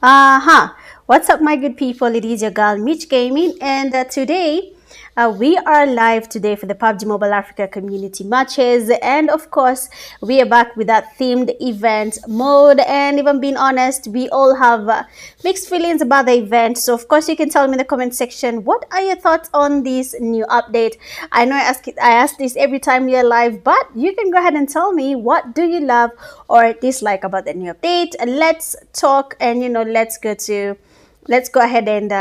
What's up, my good people? It is your girl, Mitch Gaming, and today we are live today for the PUBG Mobile Africa community matches, and of course, we are back with that themed event mode. And if I'm being honest, we all have mixed feelings about the event. So, of course, you can tell me in the comment section what are your thoughts on this new update. I know I ask this every time we are live, but you can go ahead and tell me what do you love or dislike about the new update. Let's talk, and let's go ahead and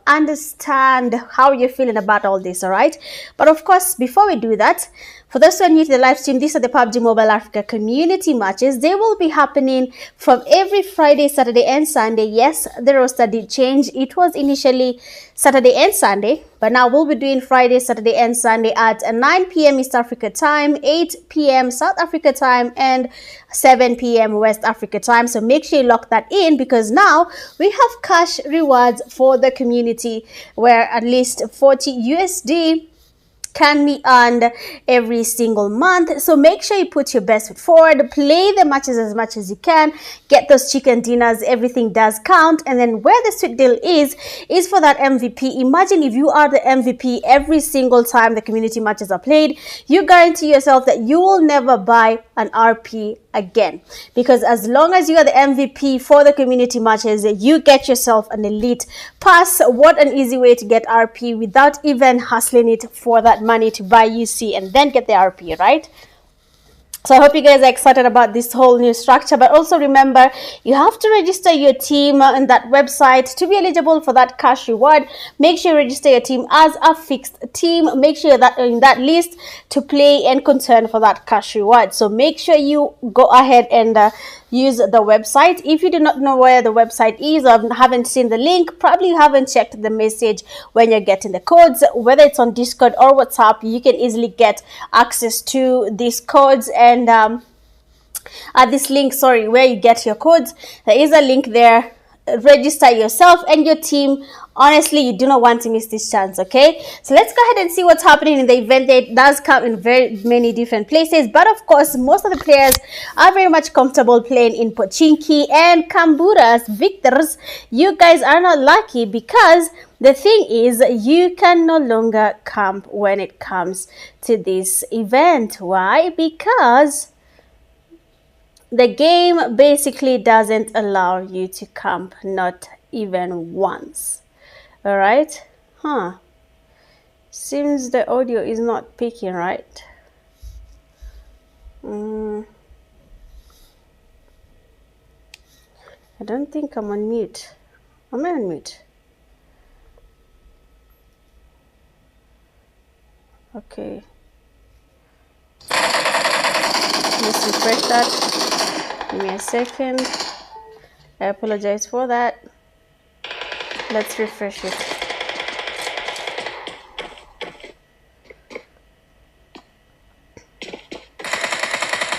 understand how you're feeling about all this. All right, but of course, before we do that, for those who are new to the live stream, these are the PUBG Mobile Africa community matches. They will be happening from every Friday, Saturday, and Sunday. Yes, the roster did change. It was initially Saturday and Sunday, but now we'll be doing Friday, Saturday, and Sunday at 9 p.m. East Africa time, 8 p.m. South Africa time, and 7 p.m. West Africa time. So make sure you lock that in, because now we have cash rewards for the community where at least 40 USD can be earned every single month. So make sure you put your best foot forward, play the matches as much as you can, get those chicken dinners. Everything does count. And then where the sweet deal is for that MVP. Imagine if you are the MVP every single time the community matches are played. You guarantee yourself that you will never buy an RP again, because as long as you are the MVP for the community matches, you get yourself an elite pass. What an easy way to get RP without even hustling it for that money to buy UC and then get the RP, right? So I hope you guys are excited about this whole new structure. But also remember, you have to register your team in that website to be eligible for that cash reward. Make sure you register your team as a fixed team. Make sure that in that list to play and contend for that cash reward. So make sure you go ahead and use the website. If you do not know where the website is or haven't seen the link, probably you haven't checked the message when you're getting the codes. Whether it's on Discord or WhatsApp, you can easily get access to these codes and at this link, where you get your codes. There is a link there. Register yourself and your team. Honestly, you do not want to miss this chance. Okay, so let's go ahead and see what's happening in the event. It does come in very many different places, but of course most of the players are very much comfortable playing in Pochinki and Kamburas. Victors, you guys are not lucky, because the thing is, you can no longer camp when it comes to this event. Why? Because the game basically doesn't allow you to camp, not even once. All right. Seems the audio is not picking, right? I don't think I'm on mute. Am I on mute? Okay. Let's refresh that. Give me a second. I apologize for that. Let's refresh it.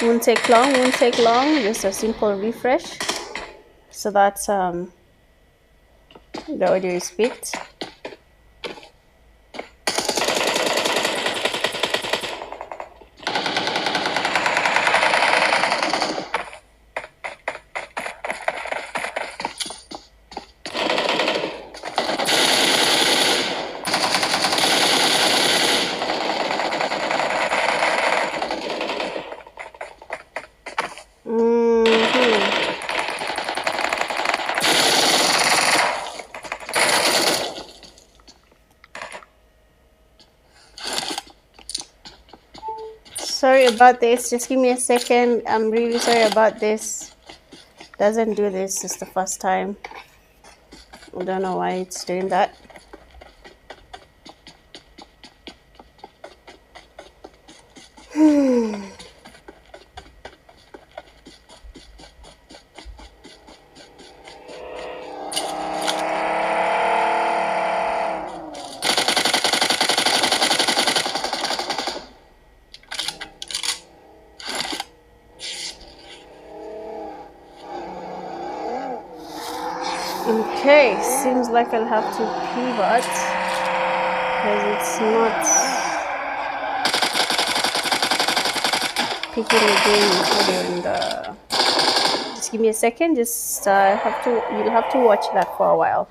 Won't take long, just a simple refresh so that the audio is picked. Sorry about this, just give me a second. I'm really sorry about this. Doesn't do this, it's the first time. I don't know why it's doing that. Okay, seems like I'll have to pivot because it's not picking the game audio in the give me a second. Just have to you'll have to watch that for a while.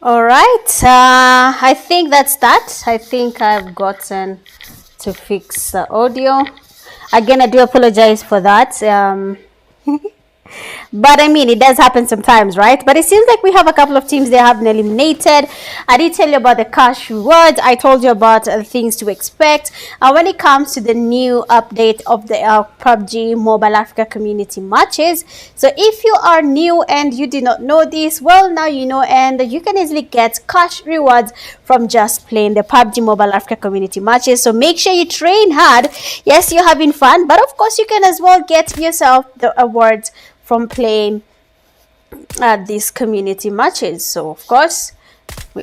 All right. I think that's that. I think I've gotten to fix the audio. Again, I do apologize for that. But I mean, it does happen sometimes, right? But it seems like we have a couple of teams they have been eliminated. I did tell you about the cash rewards. I told you about things to expect. When it comes to the new update of the PUBG Mobile Africa community matches. So if you are new and you did not know this, well, now you know, and you can easily get cash rewards from just playing the PUBG Mobile Africa community matches. So make sure you train hard. Yes, you're having fun, but of course you can as well get yourself the awards from playing these community matches. So of course,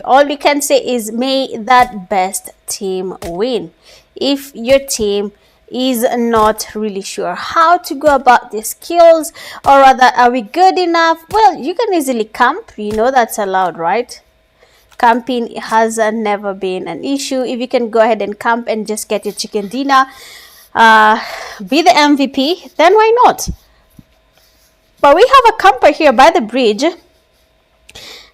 all we can say is may that best team win. If your team is not really sure how to go about the skills, or rather, are we good enough? Well, you can easily camp. You know that's allowed, right? Camping has never been an issue. If you can go ahead and camp and just get your chicken dinner, be the MVP, then why not? But we have a camper here by the bridge.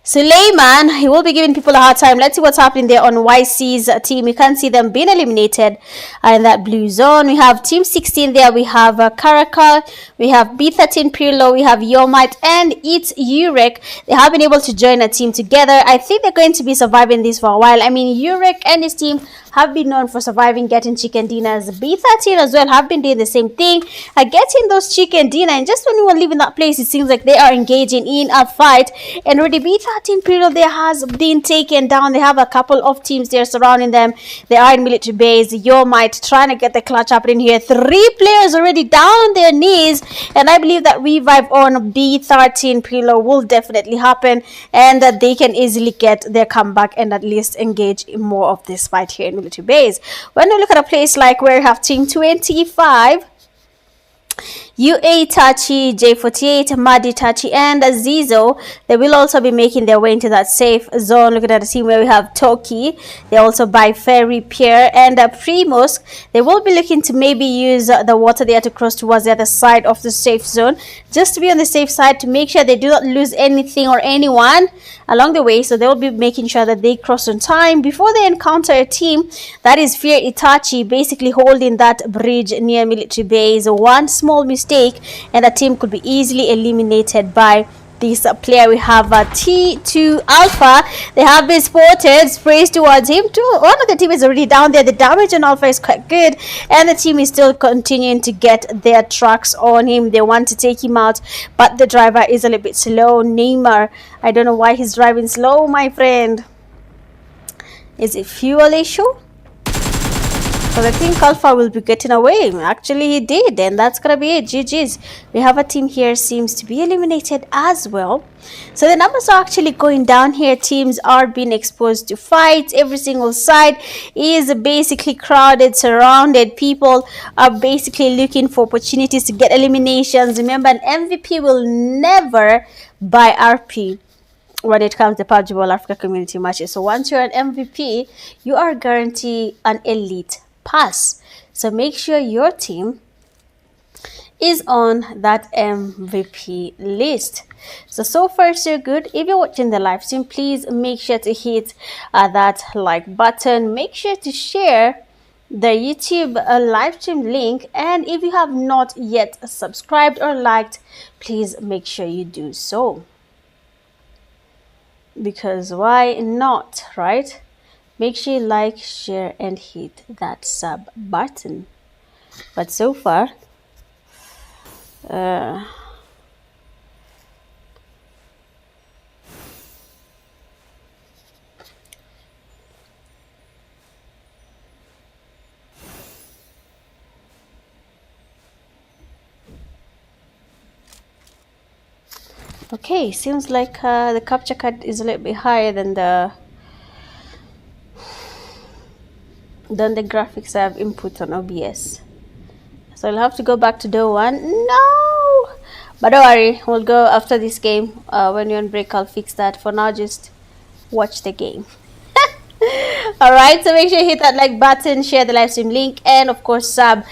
Suleiman, he will be giving people a hard time. Let's see what's happening there on YC's team. You can see them being eliminated in that blue zone. We have Team 16 there. We have Karakal. We have B13 Pirlo. We have Yomite and It's Urek. They have been able to join a team together. I think they're going to be surviving this for a while. I mean, Urek and his team have been known for surviving getting chicken dinners. B13 as well have been doing the same thing, getting those chicken dinner. And just when you are leaving that place, it seems like they are engaging in a fight. And already B13 period there has been taken down. They have a couple of teams there surrounding them. They are in military base. Yomite trying to get the clutch happening here. 3 players already down on their knees. And I believe that revive on B13 Pirlo will definitely happen, and that they can easily get their comeback and at least engage in more of this fight here in military base. When we look at a place like where we have Team 25, UA Tachi, J48, Madi Tachi, and Zizo, they will also be making their way into that safe zone. Looking at the team where we have Toki, they also by Ferry, Pierre, and Primos. They will be looking to maybe use the water there to cross towards the other side of the safe zone, just to be on the safe side, to make sure they do not lose anything or anyone along the way. So they will be making sure that they cross on time before they encounter a team that is Fear Itachi, basically holding that bridge near military base. One small mistake and the team could be easily eliminated by this player. We have T2 Alpha. They have been spotted, sprays towards him. One of the team is already down there. The damage on Alpha is quite good, and the team is still continuing to get their trucks on him. They want to take him out, but the driver is a little bit slow. Neymar, I don't know why he's driving slow, my friend. Is it fuel issue? Because I think Alpha will be getting away. Actually, he did, and that's gonna be it. GG's. We have a team here seems to be eliminated as well. So the numbers are actually going down here. Teams are being exposed to fights. Every single side is basically crowded, surrounded. People are basically looking for opportunities to get eliminations. Remember, an MVP will never buy RP when it comes to PUBG World Africa community matches. So once you're an MVP, you are guaranteed an elite pass. So make sure your team is on that MVP list. So far so good. If you're watching the live stream, please make sure to hit that like button. Make sure to share the YouTube live stream link, and if you have not yet subscribed or liked, please make sure you do so, because why not, right? Make sure you like, share, and hit that sub button. But so far, okay, seems like the capture card is a little bit higher than the graphics I have input on OBS. So I'll have to go back to day one. No! But don't worry, we'll go after this game. When you're on break, I'll fix that. For now, just watch the game. Alright, so make sure you hit that like button, share the live stream link, and of course sub.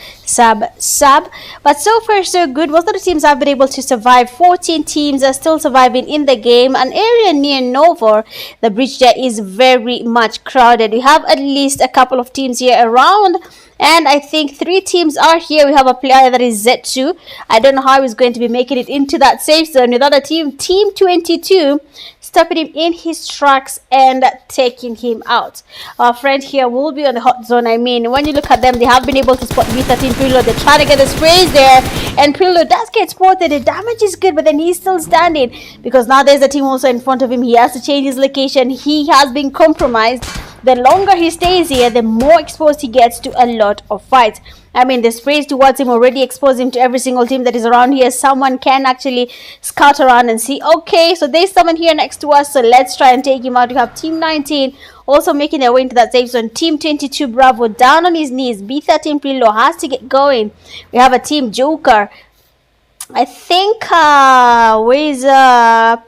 But so far so good. Most of the teams have been able to survive. 14 teams are still surviving in the game. An area near Novo, the bridge there is very much crowded. We have at least a couple of teams here around, and I think 3 teams are here. We have a player that is Zetsu. I don't know how he's going to be making it into that safe zone without a team 22 stopping him in his tracks and taking him out. Our friend here will be on the hot zone. I mean, when you look at them, they have been able to spot B13 Pirlo. They're trying to get the sprays there, and Pirlo does get spotted. The damage is good, but then he's still standing because now there's a team also in front of him. He has to change his location. He has been compromised. The longer he stays here, the more exposed he gets to a lot of fights. I mean, the sprays towards him already expose him to every single team that is around here. Someone can actually scout around and see, okay, so there's someone here next to us, so let's try and take him out. We have Team 19 also making their way into that safe zone. Team 22 Bravo down on his knees. B13 Pirlo has to get going. We have a Team Joker I think with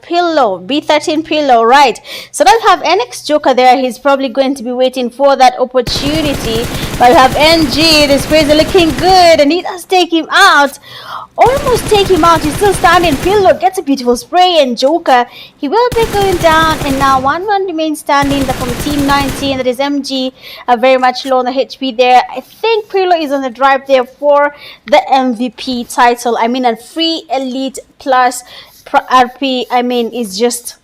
Pillow, B13 Pillow, right? So don't have NX Joker there. He's probably going to be waiting for that opportunity. But we have NG. This player is looking good, and he does take him out. Almost take him out. He's still standing. Pillow gets a beautiful spray, and Joker, he will be going down. And now 1-1 remains standing from Team 19. That is MG, very much low on the HP there. I think Pillow is on the drive there for the MVP title. I mean, a free Elite Plus RP, I mean, is just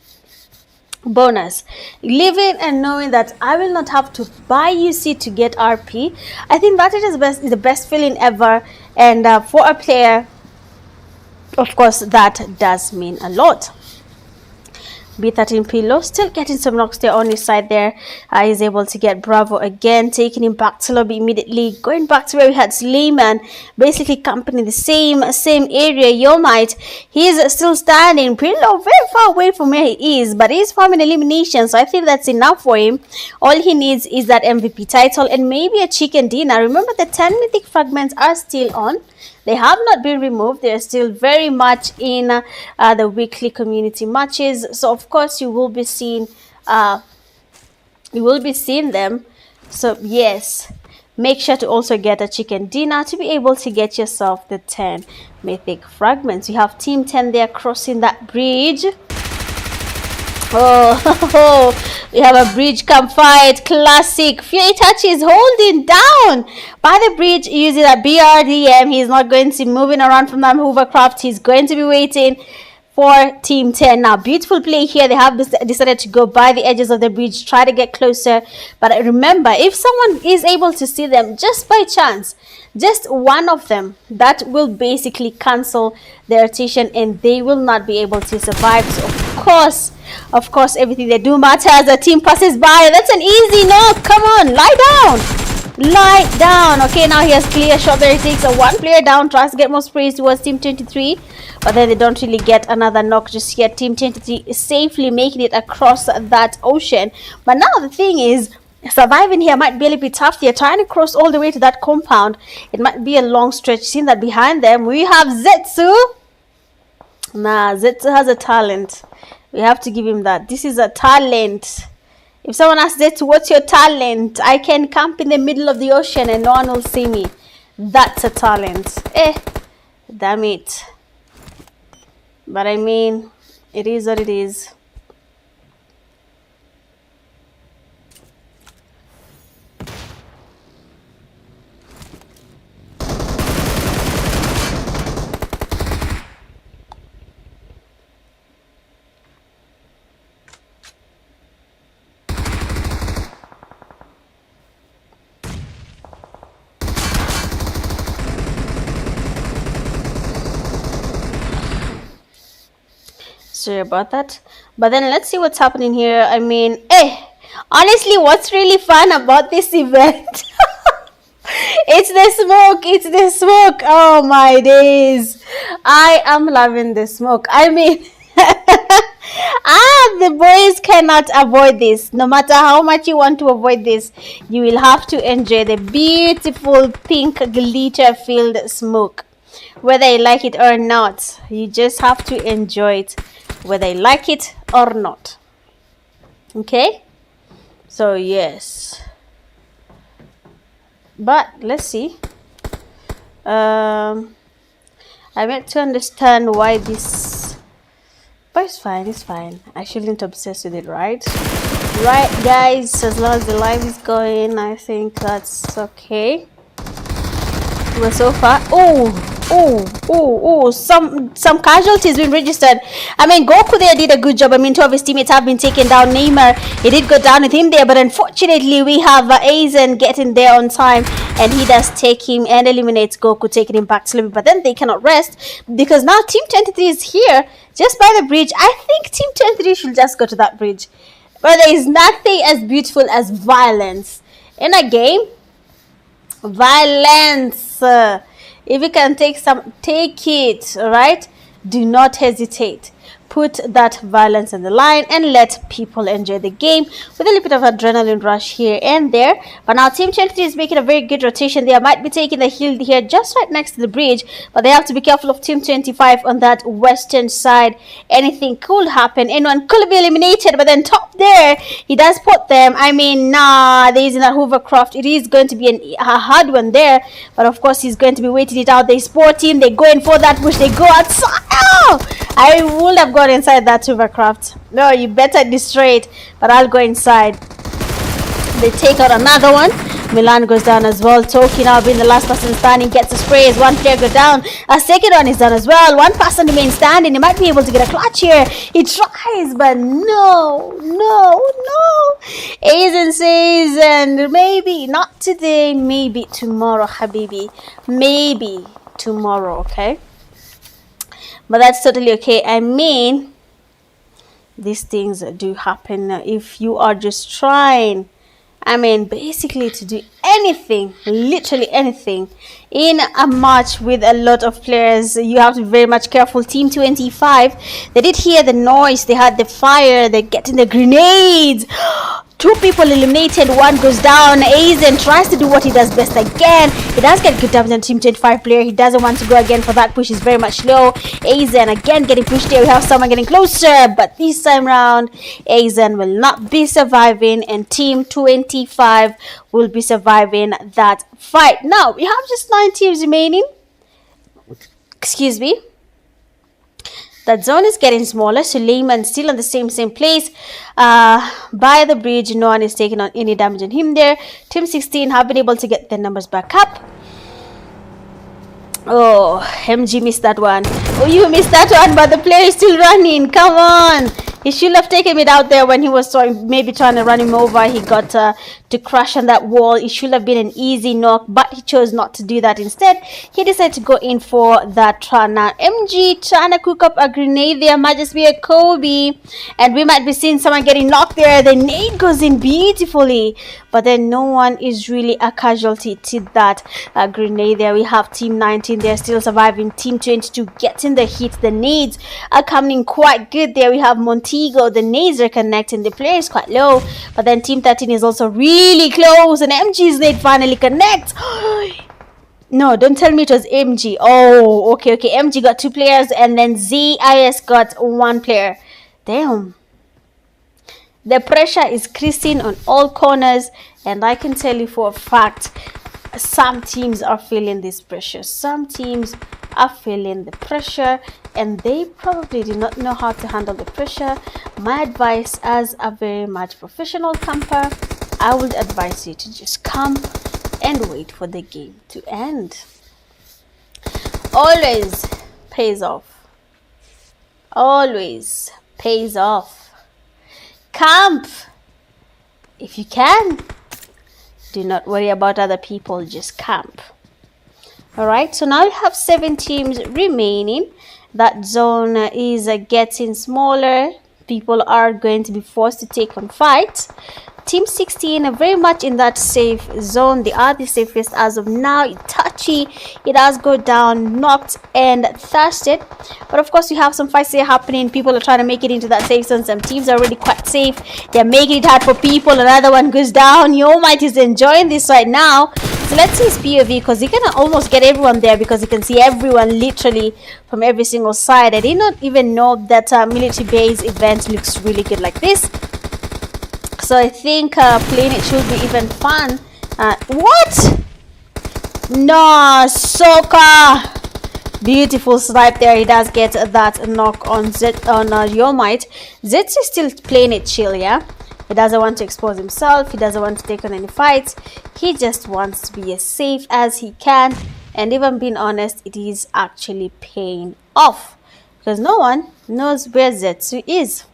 bonus. Living and knowing that I will not have to buy UC to get RP, I think that is the best feeling ever. And for a player, of course, that does mean a lot. B13 Pillow still getting some knocks there on his side there. He's able to get Bravo again, taking him back to lobby immediately, going back to where we had Slayman, basically camping in the same area. Yomite, he's still standing. Pillow very far away from where he is, but he's farming elimination, so I think that's enough for him. All he needs is that MVP title and maybe a chicken dinner. Remember, the 10 mythic fragments are still on. They have not been removed. They're still very much in the weekly community matches. So of course you will be seeing them. So yes, make sure to also get a chicken dinner to be able to get yourself the 10 mythic fragments. You have Team 10 there crossing that bridge. Oh, we have a bridge camp fight. Classic. Fury Touch is holding down by the bridge using a BRDM. He's not going to be moving around from that hovercraft. He's going to be waiting for Team 10. Now, beautiful play here. They have decided to go by the edges of the bridge, try to get closer. But remember, if someone is able to see them just by chance, just one of them, that will basically cancel their rotation and they will not be able to survive. So of course, everything they do matters. The team passes by. That's an easy knock. Come on, lie down. Lie down. Okay, now he has clear shot there. He takes a one player down, tries to get more sprays towards Team 23, but then they don't really get another knock just yet. Team 23 is safely making it across that ocean. But now the thing is, surviving here might be a little bit tough. They're trying to cross all the way to that compound. It might be a long stretch. Seeing that behind them, we have Zetsu. Nah, Zetsu has a talent. We have to give him that. This is a talent. If someone asks Zetsu, what's your talent? I can camp in the middle of the ocean and no one will see me. That's a talent. Damn it. But I mean, it is what it is. Sorry about that, but then let's see what's happening here. I mean, honestly, what's really fun about this event? It's the smoke. Oh my days, I am loving the smoke. I mean, the boys cannot avoid this. No matter how much you want to avoid this, you will have to enjoy the beautiful pink glitter filled smoke. Whether you like it or not, you just have to enjoy it, whether you like it or not. Okay, so yes, but let's see. I'm yet to understand why this, but it's fine. I shouldn't obsess with it, right guys? As long as the live is going, I think that's okay. Well, so far, some casualties been registered. I mean, Goku there did a good job. I mean, two of his teammates have been taken down. Neymar, he did go down with him there, but unfortunately we have Aizen getting there on time, and he does take him and eliminates Goku, taking him back to lobby. But then they cannot rest because now Team 23 is here just by the bridge. I think Team 23 should just go to that bridge. But there is nothing as beautiful as violence in a game. Violence. If you can take some, take it. All right, do not hesitate. put that violence on the line and let people enjoy the game with a little bit of adrenaline rush here and there. But now Team 23 is making a very good rotation. They might be taking the hill here just right next to the bridge, but they have to be careful of Team 25 on that western side. Anything could happen. Anyone could be eliminated, but then top there, he does put them. I mean, nah, there isn't a hovercraft. It is going to be a hard one there, but of course he's going to be waiting it out. They sport him, they go in for that push, they go outside. Oh, I would have gone inside that hovercraft. No, you better destroy it, but I'll go inside. They take out another one. Milan goes down as well. Toki now being the last person standing gets a spray as one player goes down. A second one is done as well. One person remains standing. He might be able to get a clutch here. He tries, but no. Aizen says, and maybe not today, maybe tomorrow, Habibi. Maybe tomorrow, okay? But that's totally okay. I mean, these things do happen if you are just trying. I mean, basically to do anything, literally anything, in a match with a lot of players, you have to be very much careful. Team 25, they did hear the noise, they had the fire, they're getting the grenades. Two people eliminated, one goes down. Aizen tries to do what he does best again. He does get good damage on Team 25 player. He doesn't want to go again for that push. Is very much low. Aizen again getting pushed there. We have someone getting closer, but this time round, Aizen will not be surviving, and Team 25 will be surviving that fight. Now, we have just 9 teams remaining. Excuse me. That zone is getting smaller. Suleiman still on the same place. By the bridge, no one is taking on any damage on him there. Team 16 have been able to get their numbers back up. Oh, MG missed that one. Oh, you missed that one, but the player is still running. Come on. He should have taken it out there when he was maybe trying to run him over. He got to crash on that wall. It should have been an easy knock, but he chose not to do that. Instead, he decided to go in for that try. Now, MG trying to cook up a grenade there. Might just be a Kobe. And we might be seeing someone getting knocked there. The nade goes in beautifully. But then no one is really a casualty to that grenade there. We have Team 19. They're still surviving. Team 22 getting the hit. The nades are coming quite good there. We have Montego. The nades are connecting. The player is quite low. But then Team 13 is also really close. And MG's nade finally connects. No, don't tell me it was MG. Oh, okay. MG got 2 players. And then ZIS got 1 player. Damn. The pressure is creasing on all corners, and I can tell you for a fact, some teams are feeling this pressure. Some teams are feeling the pressure, and they probably do not know how to handle the pressure. My advice as a very much professional camper, I would advise you to just come and wait for the game to end. Always pays off. Always pays off. Camp if you can. Do not worry about other people, just camp. Alright, so now we have 7 teams remaining. That zone is getting smaller. People are going to be forced to take on fights. Team 16 are very much in that safe zone. They are the safest as of now. Itachi, it does go down, knocked and thirsted. But of course, we have some fights here happening. People are trying to make it into that safe zone. Some teams are already quite safe. They're making it hard for people. Another one goes down. Yo Might is enjoying this right now. So let's see his POV, because he can almost get everyone there, because you can see everyone literally from every single side. I did not even know that military base event looks really good like this. So I think playing it should be even fun. What? No, Soka. Beautiful snipe there. He does get that knock on Yo Might. Zetsu is still playing it chill, yeah? He doesn't want to expose himself. He doesn't want to take on any fights. He just wants to be as safe as he can. And even being honest, it is actually paying off, because no one knows where Zetsu is.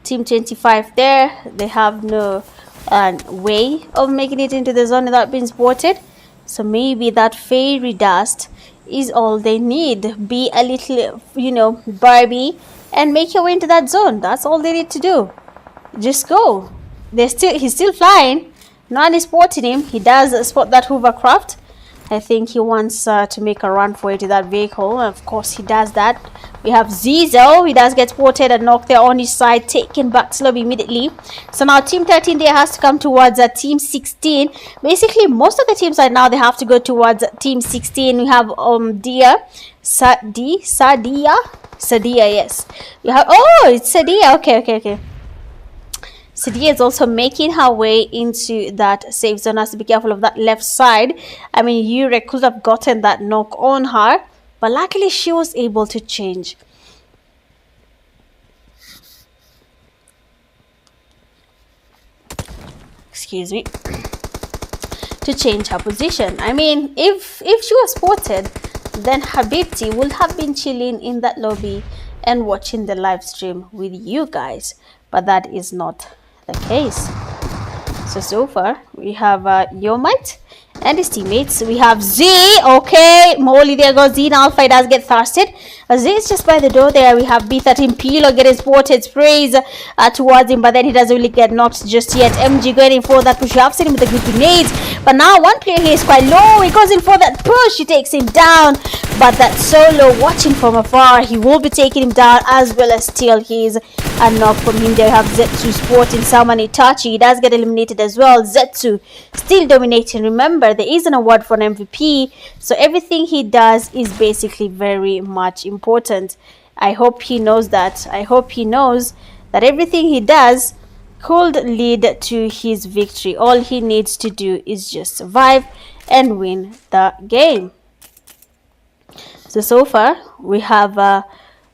Team 25 there, they have no way of making it into the zone without being spotted. So maybe that fairy dust is all they need. Be a little, Barbie, and make your way into that zone. That's all they need to do. Just go. He's still flying. No one is spotting him. He does spot that hovercraft. I think he wants to make a run for it to that vehicle. Of course, he does that. We have Zizo. He does get spotted and knocked there on his side, taken back to lobby immediately. So now Team 13 there has to come towards Team 16. Basically, most of the teams right now, they have to go towards Team 16. We have Sadia, yes. We have, oh, it's Sadia. Okay. Sadia is also making her way into that safe zone. Has to be careful of that left side. I mean, Yurek could have gotten that knock on her, but luckily she was able to change. Excuse me. To change her position. I mean, if she was spotted, then Habibti would have been chilling in that lobby and watching the live stream with you guys, but that is not the case. So far we have Yomite and his teammates. We have Z. Okay, Molly, there goes Z. Now Alpha does get thirsted. Z is just by the door there. We have B13 Pilo getting spotted, sprays towards him, but then he doesn't really get knocked just yet. MG going in for that push. You have seen him with the good grenades, but now one player here is quite low. He goes in for that push. He takes him down, but that solo watching from afar, he will be taking him down as well as steal his a knock from him. There you have Zetsu sporting someone Itachi. He does get eliminated as well. Zetsu still dominating. Remember, there is an award for an MVP, so everything he does is basically very much important. I hope he knows that. I hope he knows that everything he does could lead to his victory. All he needs to do is just survive and win the game. So far we have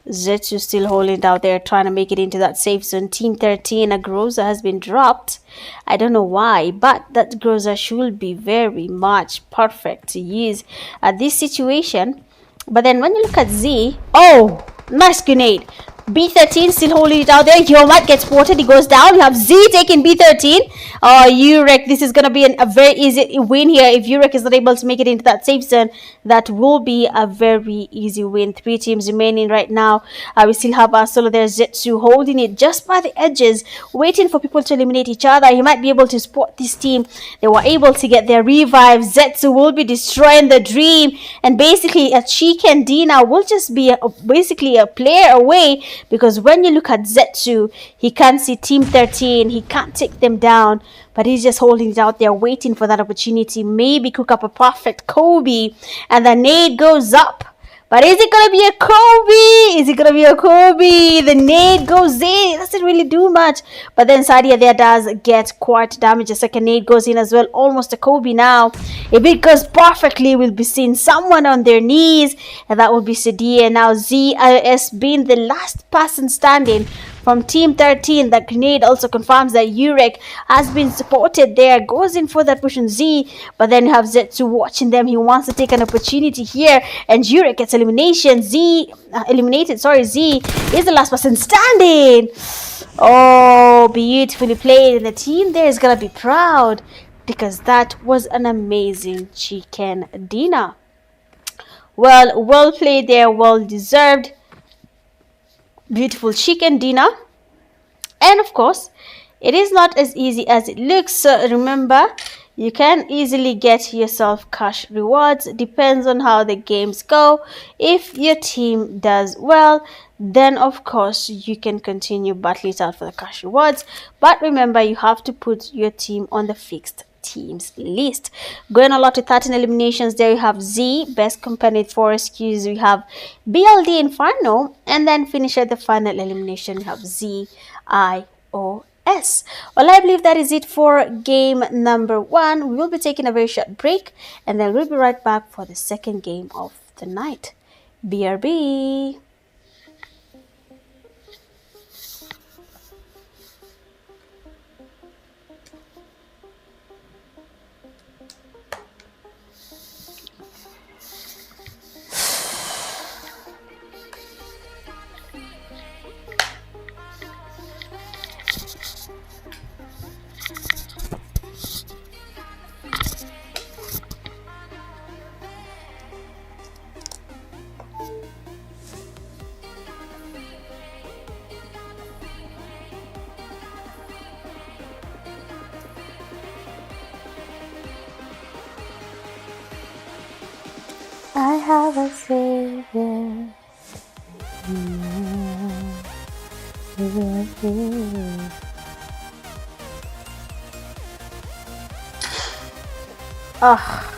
Zetsu still holding out there, trying to make it into that safe zone. Team 13, a Groza has been dropped. I don't know why, but that Groza should be very much perfect to use at this situation. But then when you look at Z, oh, nice grenade. B13 still holding it out there. Yomat gets spotted. He goes down. You have Z taking B13. Urek, this is going to be a very easy win here. If Urek is not able to make it into that safe zone, that will be a very easy win. 3 teams remaining right now. We still have solo there. Zetsu holding it just by the edges, waiting for people to eliminate each other. He might be able to spot this team. They were able to get their revive. Zetsu will be destroying the dream. And basically, Chika and Dina will just be basically a player away. Because when you look at Zetsu, he can't see Team 13. He can't take them down. But he's just holding it out there, waiting for that opportunity. Maybe cook up a perfect Kobe. And the nade goes up. But is it going to be a Kobe? Is it going to be a Kobe? The nade goes in. It doesn't really do much. But then Sadia there does get quite damage. The second nade goes in as well. Almost a Kobe now. If it goes perfectly, we'll be seeing someone on their knees. And that will be Sadia. Now ZIS being the last person standing from Team 13. That grenade also confirms that Urek has been spotted there. Goes in for that push on Z. But then you have Zetsu watching them. He wants to take an opportunity here. And Urek gets elimination. Eliminated. Z is the last person standing. Oh, beautifully played. And the team there is going to be proud. Because that was an amazing chicken dinner. Well played there. Well deserved. Beautiful chicken dinner. And of course, it is not as easy as it looks. So remember, you can easily get yourself cash rewards. Depends on how the games go. If your team does well, then of course you can continue battling it out for the cash rewards. But remember, you have to put your team on the fixed teams list. Going a lot to 13 eliminations. There you have Z, best company for rescues. We have BLD Inferno, and then finish at the final elimination. We have ZIOS. Well, I believe that is it for game number 1. We will be taking a very short break, and then we'll be right back for the second game of the night. BRB. have a Savior. Oh.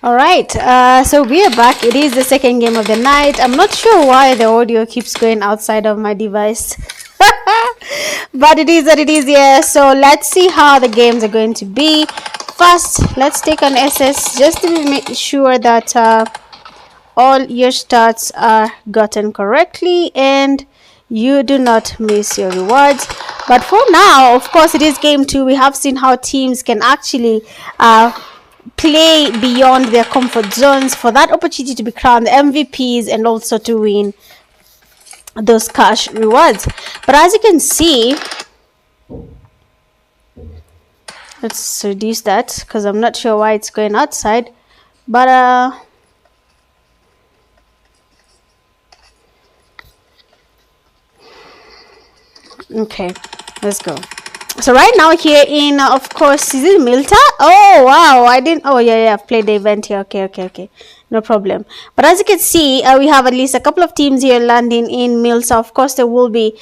All right, so we are back. It is the second game of the night. I'm not sure why the audio keeps going outside of my device, but it is what it is. Yeah. So let's see how the games are going to be. First, let's take an SS just to make sure that all your stats are gotten correctly and you do not miss your rewards. But for now, of course, it is game two. We have seen how teams can actually play beyond their comfort zones for that opportunity to be crowned MVPs and also to win those cash rewards. But as you can see, let's reduce that because I'm not sure why it's going outside. But okay, let's go. So right now here in of course, is it Milta? Oh wow, I didn't. Oh yeah, I've played the event here. Okay, no problem. But as you can see, we have at least a couple of teams here landing in Milta. Of course, they will be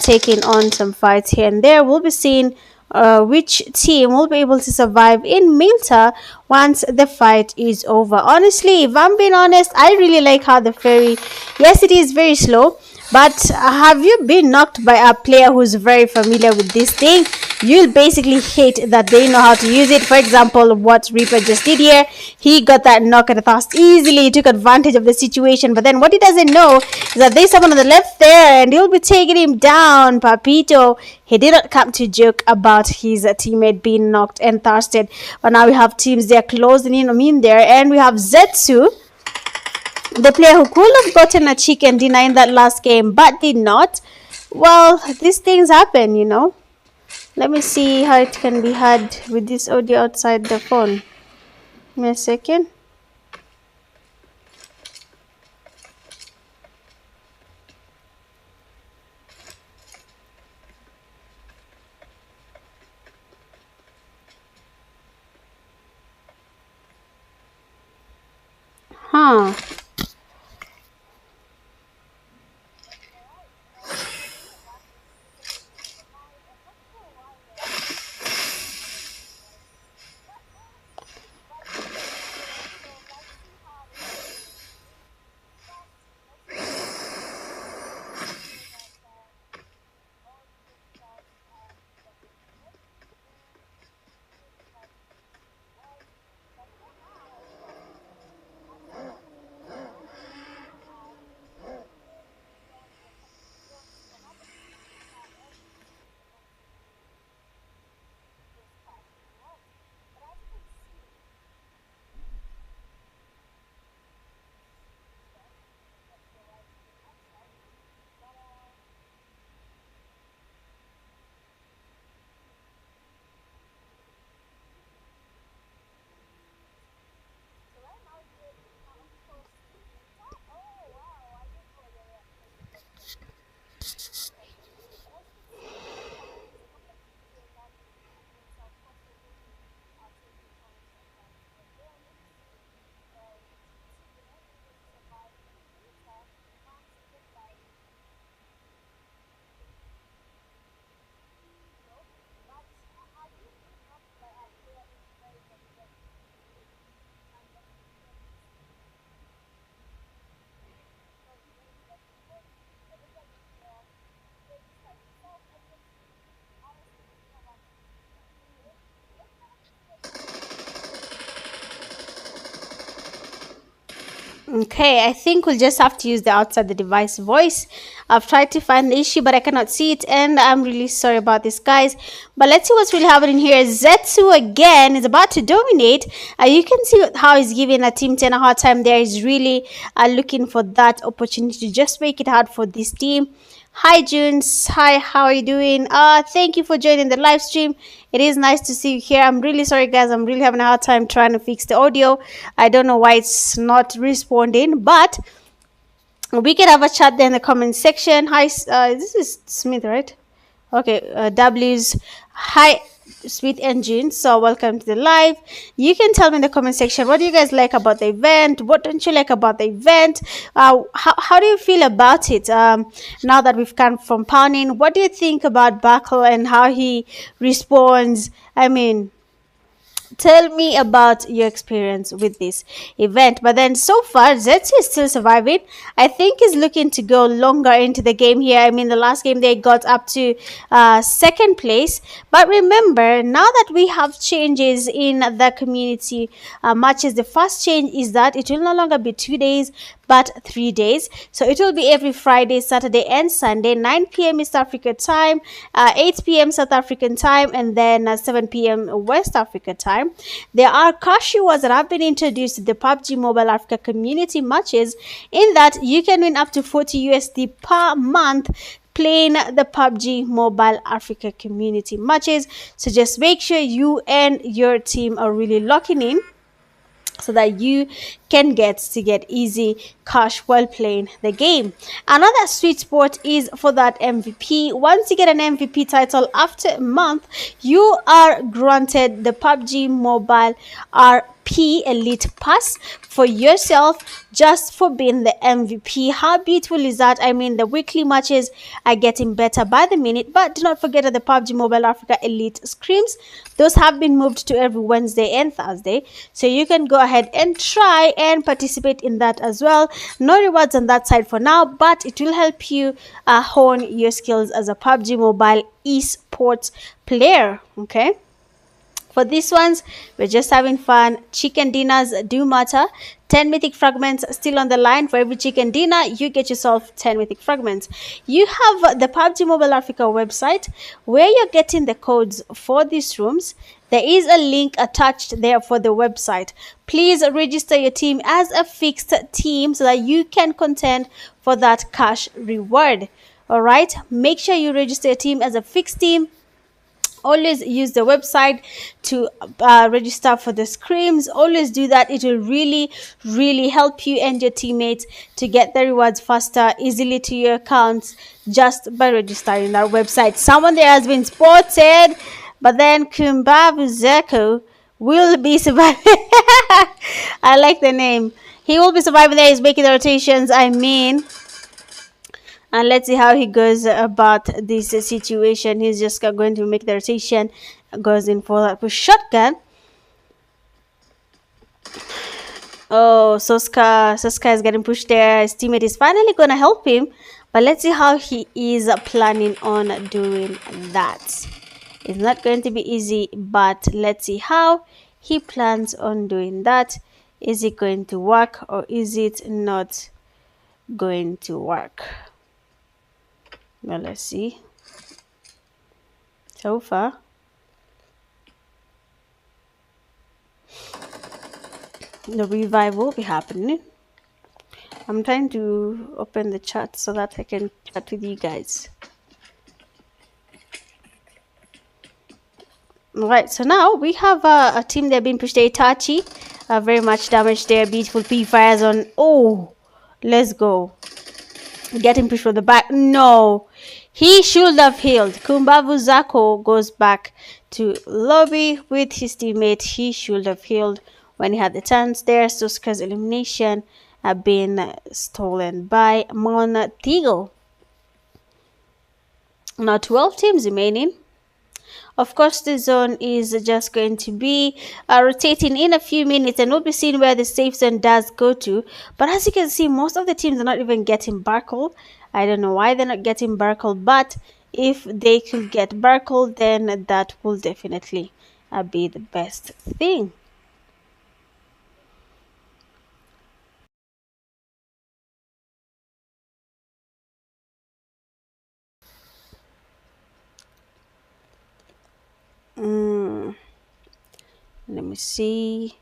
taking on some fights here and there. We'll be seeing which team will be able to survive in Milta once the fight is over. Honestly, if I'm being honest, I really like how the ferry, yes, it is very slow, but have you been knocked by a player who's very familiar with this thing? You'll basically hate that they know how to use it. For example, what Reaper just did here, he got that knock at the fast easily, he took advantage of the situation, but then what he doesn't know is that there's someone on the left there and he'll be taking him down. Papito, he did not come to joke about his teammate being knocked and thirsted. But now we have teams there closing in on him there, and we have Zetsu, the player who could have gotten a chicken dinner in that last game but did not. Well, these things happen, you know. Let me see how it can be heard with this audio outside the phone. Give me a second. Huh. Okay, I think we'll just have to use the outside the device voice. I've tried to find the issue, but I cannot see it, and I'm really sorry about this, guys. But let's see what's really happening here. Zetsu again is about to dominate. You can see how he's giving a Team 10 a hard time there. He's really looking for that opportunity to just make it hard for this team. Hi Junes, hi, how are you doing? Thank you for joining the live stream. It is nice to see you here. I'm really sorry guys, I'm really having a hard time trying to fix the audio. I don't know why it's not responding, but we can have a chat there in the comment section. Hi, this is Smith, right? Okay, W's. Hi, Sweet Engine. So welcome to the live. You can tell me in the comment section, what do you guys like about the event? What don't you like about the event? How do you feel about it now that we've come from pounding? What do you think about Buckle and how he responds? I mean, Tell me about your experience with this event. But then so far, Zetsu is still surviving. I think he's looking to go longer into the game here. I mean, the last game they got up to second place. But remember, now that we have changes in the community matches, the first change is that it will no longer be 2 days but 3 days. So it will be every Friday, Saturday, and Sunday, 9 p.m. East Africa time, 8 p.m. South African time, and then 7 p.m. West Africa time. There are cash rewards that have been introduced to the PUBG Mobile Africa community matches, in that you can win up to 40 USD per month playing the PUBG Mobile Africa community matches. So just make sure you and your team are really locking in so that you can get easy cash while playing the game. Another sweet spot is for that MVP. Once you get an MVP title after a month, you are granted the PUBG Mobile RP Elite Pass for yourself just for being the MVP. How beautiful is that? I mean, the weekly matches are getting better by the minute, but do not forget that the PUBG Mobile Africa Elite Screams, those have been moved to every Wednesday and Thursday, so you can go ahead and try and participate in that as well. No rewards on that side for now, but it will help you hone your skills as a PUBG Mobile esports player. Okay, for these ones, we're just having fun. Chicken dinners do matter. 10 mythic fragments still on the line. For every chicken dinner, you get yourself 10 mythic fragments. You have the PUBG Mobile Africa website where you're getting the codes for these rooms. There is a link attached there for the website. Please register your team as a fixed team so that you can contend for that cash reward. All right, make sure you register your team as a fixed team. Always use the website to register for the screams. Always do that. It will really help you and your teammates to get the rewards faster, easily to your accounts, just by registering our website. Someone there has been spotted, but then Kumbabu Zeko will be surviving. I like the name. He will be surviving there. He's making the rotations, I mean. And let's see how he goes about this situation. He's just going to make the rotation, goes in for that push shotgun. Oh, Soska is getting pushed there. His teammate is finally going to help him, but let's see how he is planning on doing that. It's not going to be easy, but let's see how he plans on doing that. Is it going to work, or is it not going to work? Well, let's see. So far, the revive will be happening. I'm trying to open the chat so that I can chat with you guys. Alright, so now we have a team that being pushed. Itachi, very much damage there. Beautiful P fires on. Oh, let's go. Getting pushed from the back. No, he should have healed. Kumbavu Zako goes back to lobby with his teammate. He should have healed when he had the chance there. Suska's elimination have been stolen by Montigo. Now 12 teams remaining. Of course, the zone is just going to be rotating in a few minutes, and we'll be seeing where the safe zone does go to. But as you can see, most of the teams are not even getting Barkle. I don't know why they're not getting Barkle, but if they could get Barkle, then that will definitely be the best thing. Let me see.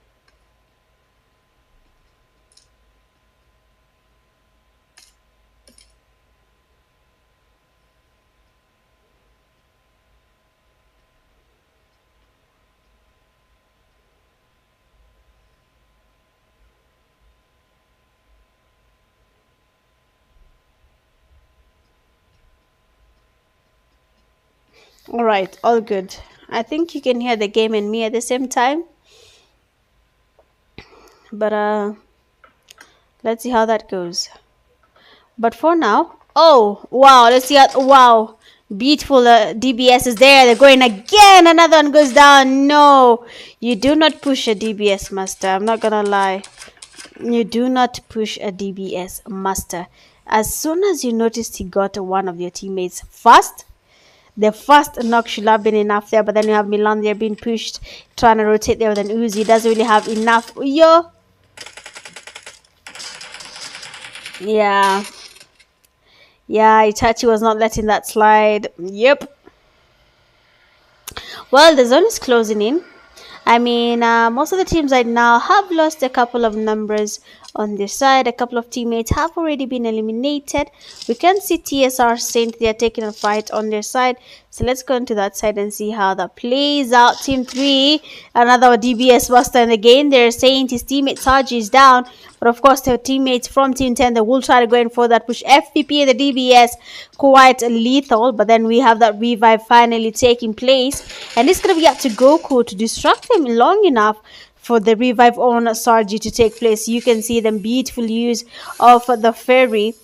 All right, all good. I think you can hear the game and me at the same time. But let's see how that goes. But for now, oh wow, let's see how, wow, Beautiful DBS is there. They're going again. Another one goes down. No, you do not push a DBS master. I'm not gonna lie. You do not push a DBS master. As soon as you noticed he got one of your teammates first, the first knock should have been enough there. But then you have Milan there being pushed, trying to rotate there with an Uzi. Doesn't really have enough. Yo. Yeah. Yeah, Itachi was not letting that slide. Yep. Well, the zone is closing in. I mean, most of the teams right now have lost a couple of numbers on their side. A couple of teammates have already been eliminated. We can see TSR Saint, they are taking a fight on their side. So let's go into that side and see how that plays out. Team 3, another DBS buster. And again, they're saying his teammate Saji is down. But of course, their teammates from Team 10, they will try to go in for that push. FPP and the DBS, quite lethal. But then we have that revive finally taking place. And it's going to be up to Goku to distract him long enough for the revive on Sarji to take place. You can see them beautiful use of the fairy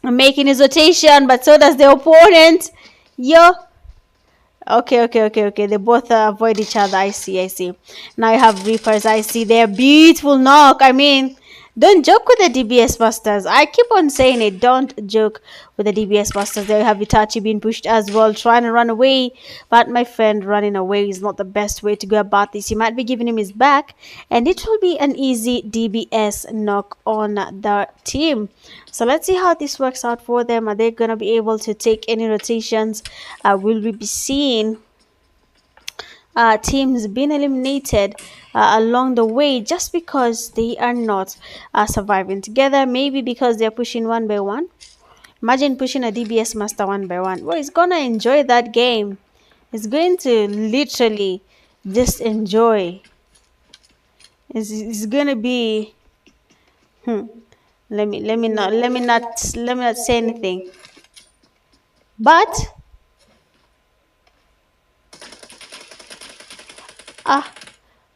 making his rotation, but so does the opponent. Yo. Okay. They both avoid each other. I see. Now you have Reapers. I see their beautiful knock. I mean, don't joke with the DBS Busters. I keep on saying it. Don't joke with the DBS Busters. There you have Itachi being pushed as well, trying to run away. But my friend, running away is not the best way to go about this. He might be giving him his back, and it will be an easy DBS knock on the team. So let's see how this works out for them. Are they going to be able to take any rotations? Will we be seeing teams being eliminated along the way just because they are not surviving together? Maybe because they're pushing one by one. Imagine pushing a DBS master one by one. Well, he's gonna enjoy that game. He's going to literally just enjoy. It's gonna be let me not say anything. But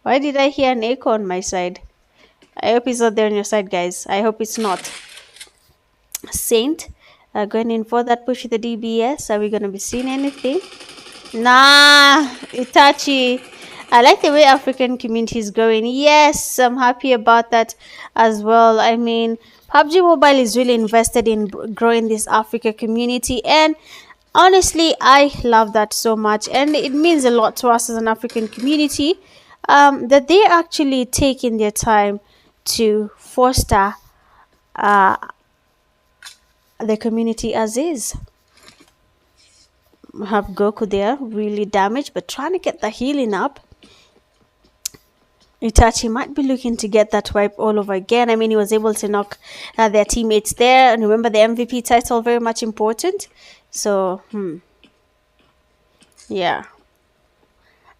why did I hear an echo on my side? I hope it's not there on your side, guys. I hope it's not. Saint going in for that push with the DBS. Are we going to be seeing anything? Nah, Itachi. I like the way African community is growing. Yes, I'm happy about that as well. I mean, PUBG Mobile is really invested in growing this Africa community, and honestly, I love that so much, and it means a lot to us as an African community that they're actually taking their time to foster the community as is. We have Goku there, really damaged, but trying to get the healing up. Itachi might be looking to get that wipe all over again. I mean, he was able to knock their teammates there. And remember, the MVP title, very much important. So, yeah.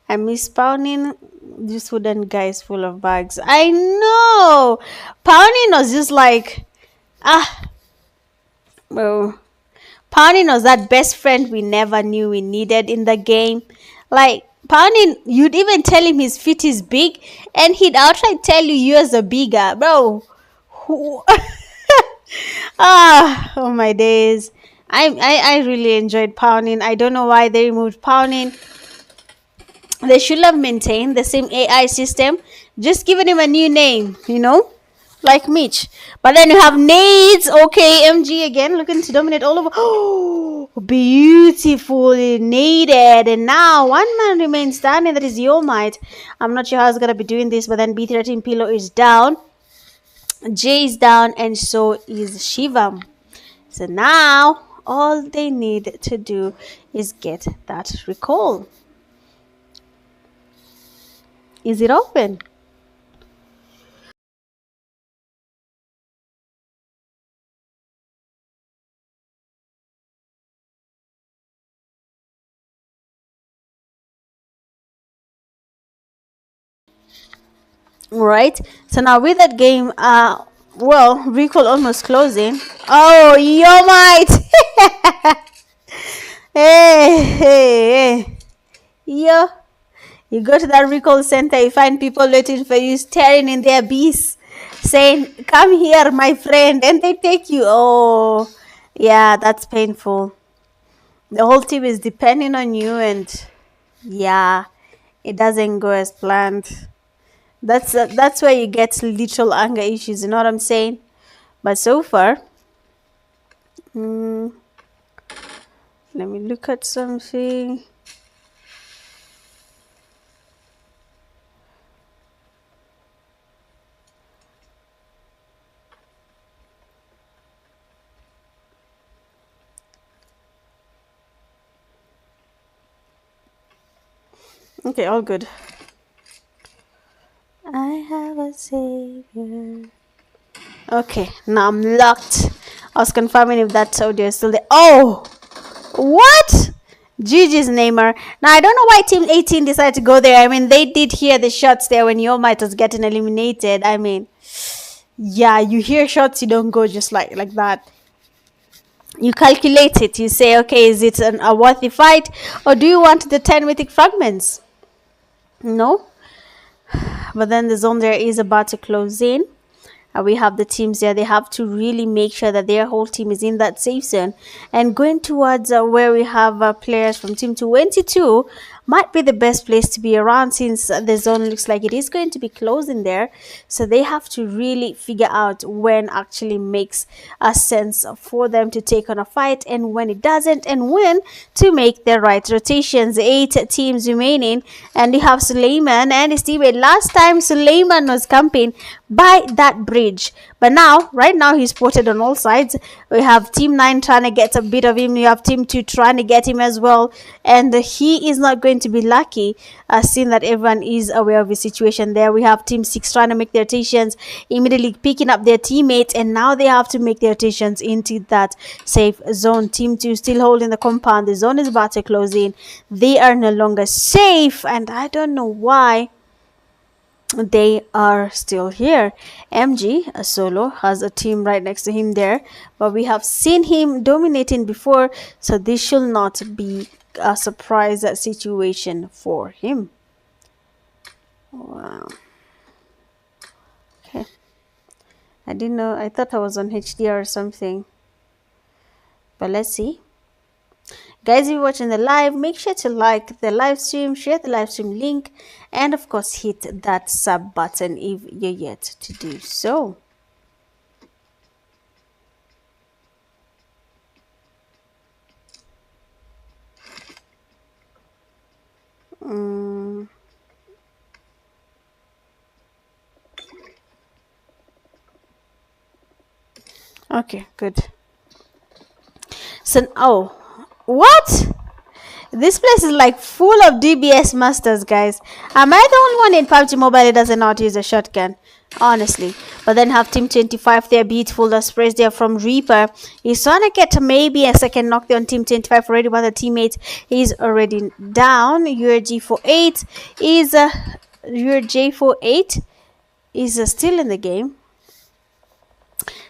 I miss pounding. This wooden guy is full of bags. I know. Pounding was just like, well, Pounding was that best friend we never knew we needed in the game. Like, Pounding, you'd even tell him his feet is big, and he'd outright tell you yours are bigger, bro. Oh my days. I really enjoyed Pounding. I don't know why they removed Pounding. They should have maintained the same AI system, just giving him a new name, like Mitch. But then you have Nades. Okay, MG again, looking to dominate all over. Oh, beautifully naded. And now one man remains standing. That is Your Might. I'm not sure how he's going to be doing this, but then B13 Pillow is down. Jay is down, and so is Shivam. So now all they need to do is get that recall. Is it open? Right, so now with that game, recall almost closing. Oh, Your Might. Hey, yo, you go to that recall center, you find people waiting for you, staring in their beasts, saying, come here, my friend, and they take you. Oh, yeah, that's painful. The whole team is depending on you, and yeah, it doesn't go as planned. That's where you get literal anger issues. You know what I'm saying? But so far, mm, let me look at something. Okay, all good. I have a savior. Okay, now I'm locked. I was confirming if that audio is still there. Oh, what? GG's Neymar. Now I don't know why Team 18 decided to go there. I mean, they did hear the shots there when Your Might was getting eliminated. I mean, yeah, you hear shots, you don't go just like that. You calculate it. You say, okay, is it a worthy fight, or do you want the 10 mythic fragments? No, but then the zone there is about to close in. We have the teams there. They have to really make sure that their whole team is in that safe zone. And going towards where we have players from Team 22 might be the best place to be around, since the zone looks like it is going to be closing there. So they have to really figure out when actually makes a sense for them to take on a fight and when it doesn't, and when to make the right rotations. 8 teams remaining, and you have Suleiman and his teammate. Last time Suleiman was camping by that bridge, but now right now he's spotted on all sides. We have Team 9 trying to get a bit of him, you have Team 2 trying to get him as well, and he is not going to be lucky, seeing that everyone is aware of his situation there. We have Team 6 trying to make their rotations, immediately picking up their teammates, and now they have to make their rotations into that safe zone. Team 2 still holding the compound. The zone is about to close in. They are no longer safe, and I don't know why they are still here. MG, a solo, has a team right next to him there, but we have seen him dominating before, so this should not be a surprise situation for him. Wow. Okay, I didn't know. I thought I was on HDR or something, but let's see. Guys, if you're watching the live, make sure to like the live stream, share the live stream link, and of course hit that sub button if you're yet to do so. Okay, good. So, oh, what? This place is like full of DBS masters, guys. Am I the only one in PUBG Mobile that doesn't know how to use a shotgun? Honestly. But then have Team 25 there, beautiful. The sprays there from Reaper. He's trying to get maybe a second knockdown on Team 25 already, but the teammate is already down. Your G48 is your J48 is still in the game.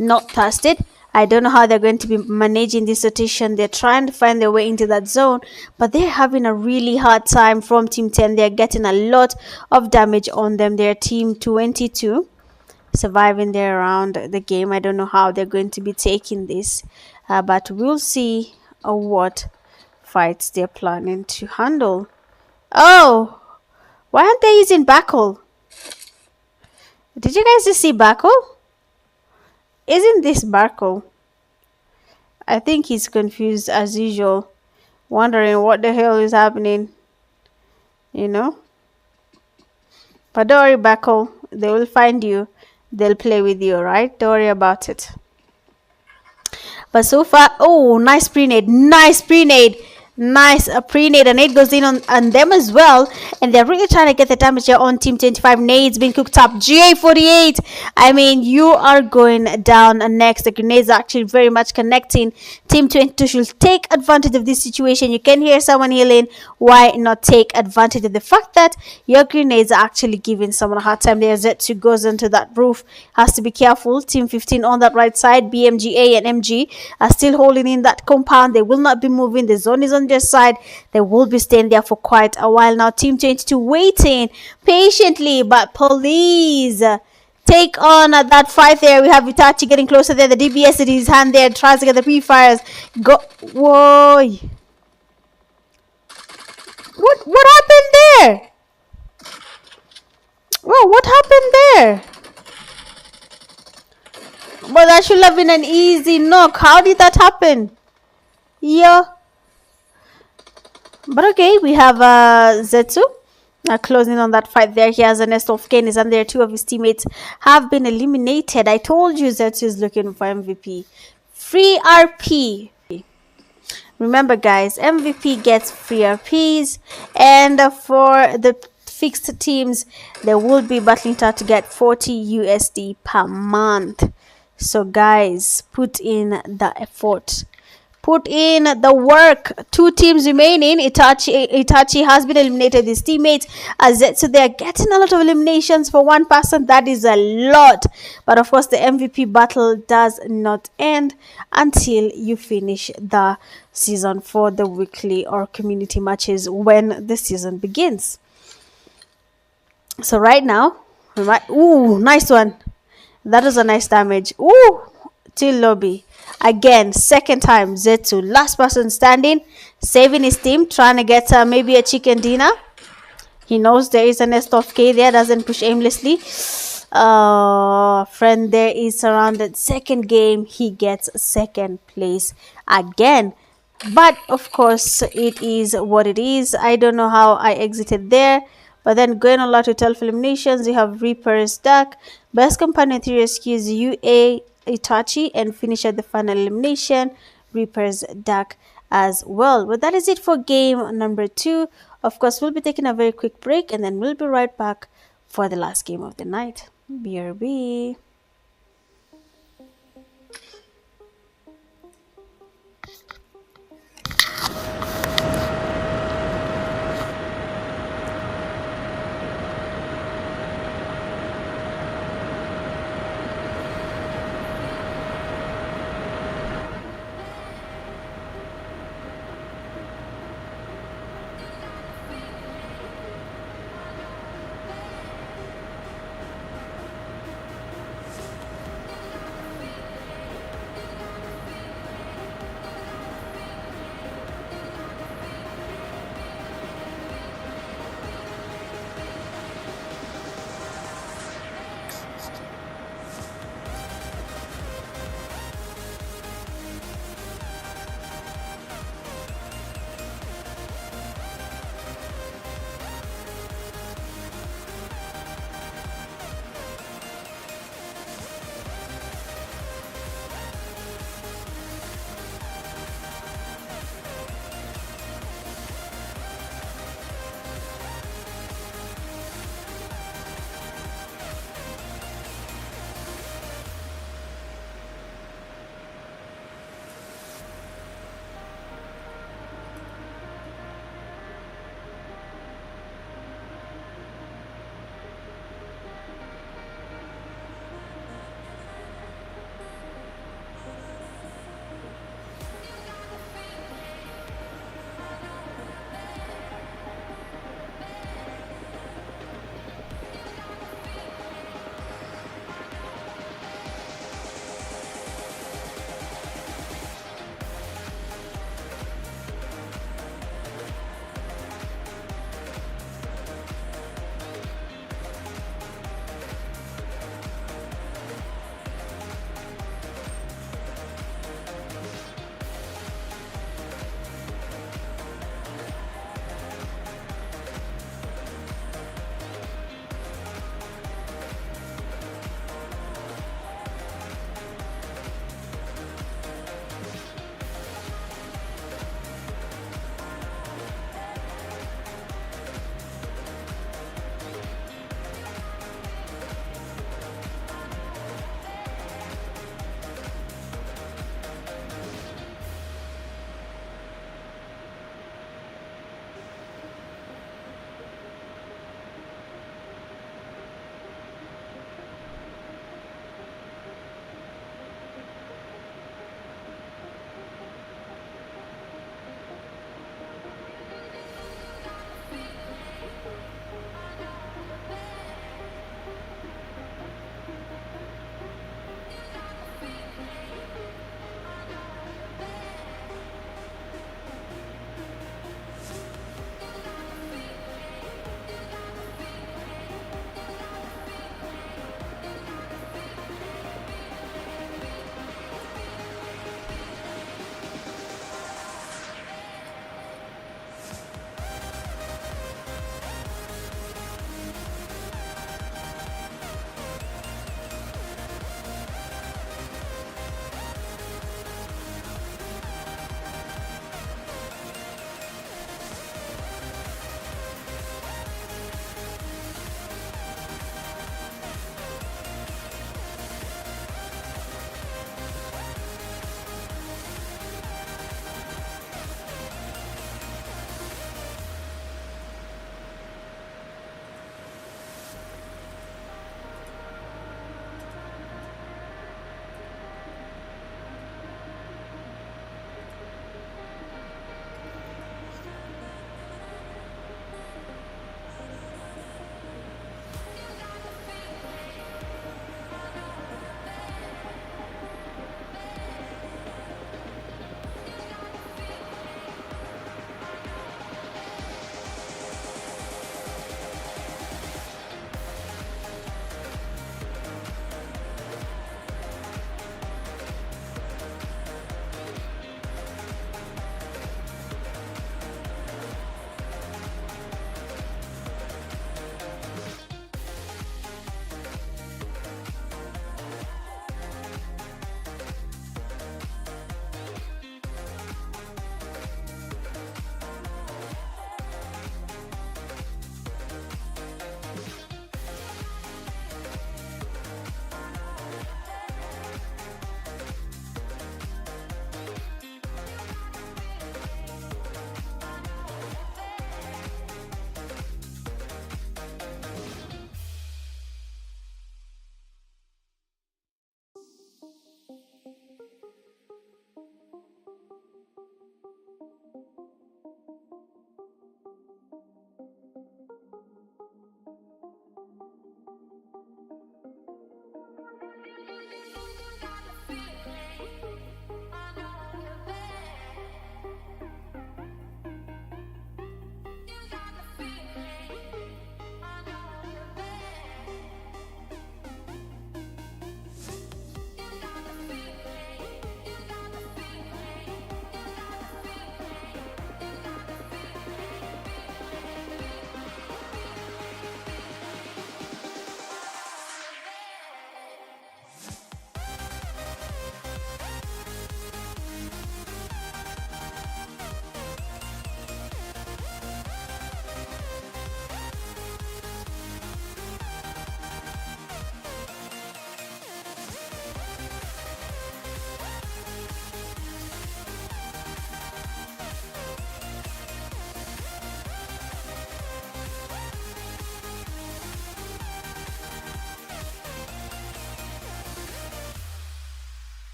Not tested. I don't know how they're going to be managing this rotation. They're trying to find their way into that zone, but they're having a really hard time from Team 10. They're getting a lot of damage on them. They're Team 22 surviving there around the game. I don't know how they're going to be taking this, but we'll see what fights they're planning to handle. Oh, why aren't they using Backle? Did you guys just see Backle? Isn't this Barkle? I think he's confused as usual, wondering what the hell is happening, you know? But don't worry, Barkle. They will find you. They'll play with you, right? Don't worry about it. But so far, oh, nice pre-nade. Nice pre-nade. Nice pre-nade, and it goes in on them as well, and they're really trying to get the damage here on Team 25. Nades being cooked up. GA48, I mean, you are going down next. The grenades are actually very much connecting. Team 22 should take advantage of this situation. You can hear someone healing. Why not take advantage of the fact that your grenades are actually giving someone a hard time? There's Z2 goes into that roof, has to be careful. Team 15 on that right side, BMGA and MG are still holding in that compound. They will not be moving. The zone is on their side. They will be staying there for quite a while now. Team 22 waiting patiently, but please take on that fight there. We have Itachi getting closer there. The DBS in his hand there, tries to get the pre-fires. Go, whoa. What happened there? Well, what happened there? Well, that should have been an easy knock. How did that happen? Yeah. But okay, we have Zetsu closing on that fight there. He has a nest of Kenis, and there two of his teammates have been eliminated. I told you Zetsu is looking for MVP. Free RP. Remember, guys, MVP gets free RPs, and for the fixed teams, they will be battling it out to get 40 USD per month. So, guys, put in the effort. Put in the work. Two teams remaining. Itachi has been eliminated. His teammates, so they are getting a lot of eliminations for one person. That is a lot. But of course, the MVP battle does not end until you finish the season for the weekly or community matches when the season begins. So right now, ooh, nice one. That was a nice damage. Ooh, till lobby. Again, second time, Zetsu, last person standing, saving his team, trying to get maybe a chicken dinner. He knows there is a nest of K there, doesn't push aimlessly. Friend there is surrounded. Second game, he gets second place again. But of course, it is what it is. I don't know how I exited there. But then going on lot to 12 eliminations, you have Reaper's Duck, Best Companion 3 Rescues, UA, Itachi, and finish at the final elimination, Reaper's Duck as well. But that is it for game number 2. Of course, we'll be taking a very quick break and then we'll be right back for the last game of the night. BRB.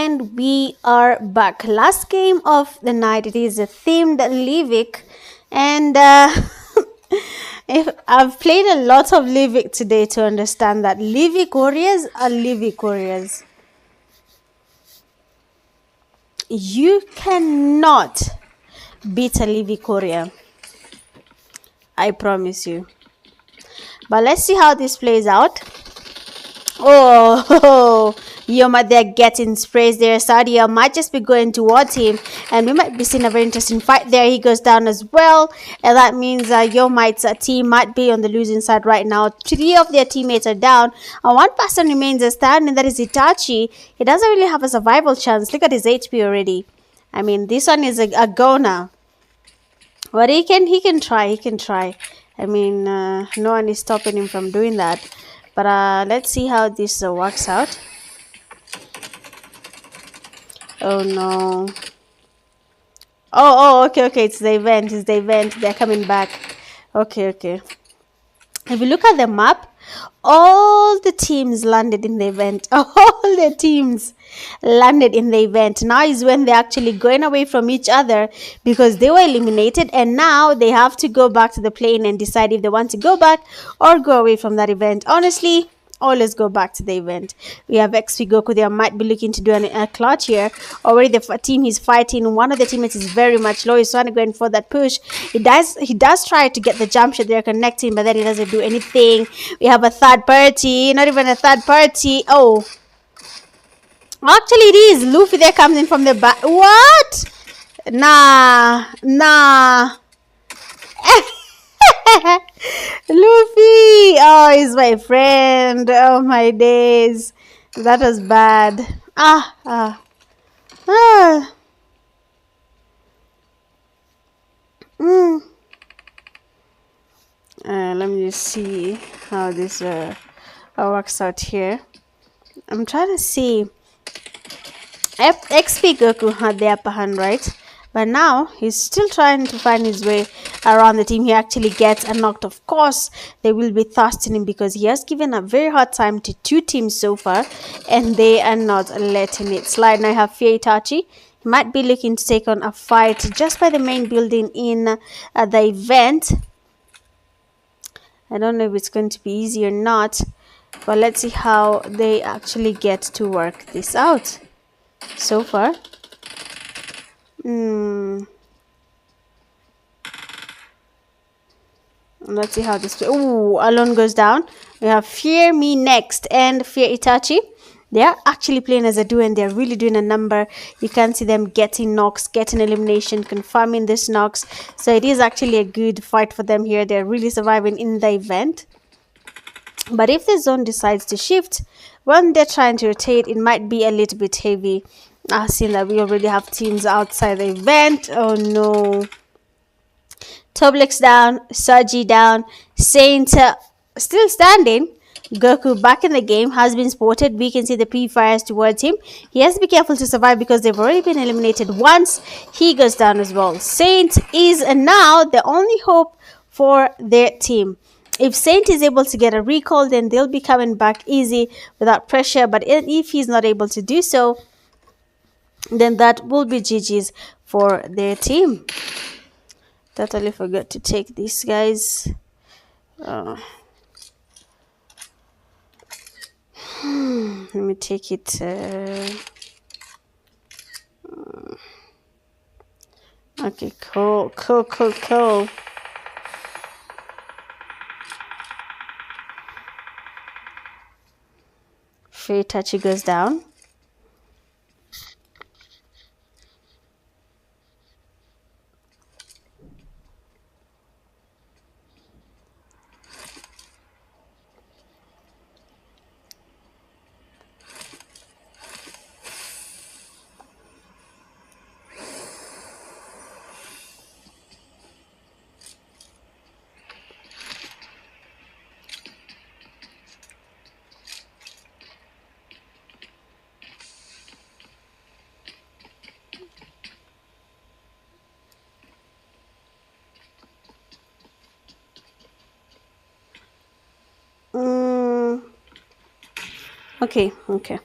And we are back. Last game of the night. It is a themed Livik, and if I've played a lot of Livik today to understand that Livik warriors are Livik warriors. You cannot beat a Livik warrior. I promise you. But let's see how this plays out. Oh, Yoma, they're getting sprays there. Sadia might just be going towards him, and we might be seeing a very interesting fight there. He goes down as well, and that means Yoma's team might be on the losing side right now. 3 of their teammates are down, and 1 person remains standing. That is Itachi. He doesn't really have a survival chance. Look at his HP already. I mean, this one is a go now. But he can try. He can try. I mean, no one is stopping him from doing that. But let's see how this works out. Oh no. Okay. It's the event. They're coming back. Okay. If you look at the map, all the teams landed in the event. All the teams landed in the event. Now is when they're actually going away from each other because they were eliminated, and now they have to go back to the plane and decide if they want to go back or go away from that event. Honestly, always go back to the event. We have XP Goku. They might be looking to do a clutch here. Already the team he's fighting, one of the teammates is very much low. He's trying to go in for that push. He does try to get the jump shot. They're connecting, but then he doesn't do anything. We have a third party. Not even a third party. Oh, actually it is Luffy. There comes in from the back. What? Nah. Luffy, oh, he's my friend. Oh my days, that was bad. Let me just see how this works out here. I'm trying to see. XP Goku had the upper hand, right? But now he's still trying to find his way around the team. He actually gets knocked. Of course, they will be thirsting him because he has given a very hard time to 2 teams so far, and they are not letting it slide. Now I have Fear Itachi. He might be looking to take on a fight just by the main building in the event. I don't know if it's going to be easy or not, but let's see how they actually get to work this out so far. Let's see how this. Oh, Alone goes down. We have Fear Me next and Fear Itachi. They are actually playing as a duo, and they're really doing a number. You can see them getting knocks, getting elimination, confirming this knocks. So it is actually a good fight for them here. They're really surviving in the event. But if the zone decides to shift when they're trying to rotate, it might be a little bit heavy. I've seen that we already have teams outside the event. Oh no. Toblex down, Saji down, Saint still standing. Goku back in the game has been spotted. We can see the pre-fires towards him. He has to be careful to survive because they've already been eliminated once. He goes down as well. Saint is now the only hope for their team. If Saint is able to get a recall, then they'll be coming back easy without pressure. But if he's not able to do so, then that will be GG's for their team. Totally forgot to take these guys. Let me take it. Okay, cool. Itachi goes down. Okay.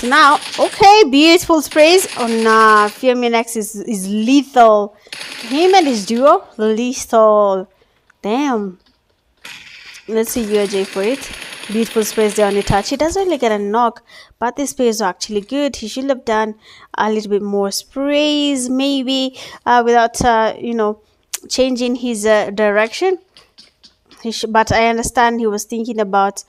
So now, okay, beautiful sprays. Oh nah, Fear Me Next is lethal. Him and his duo, lethal. Damn. Let's see UJ for it. Beautiful sprays there on the touch. He doesn't really get a knock, but the sprays are actually good. He should have done a little bit more sprays, maybe, without, changing his direction. But I understand he was thinking about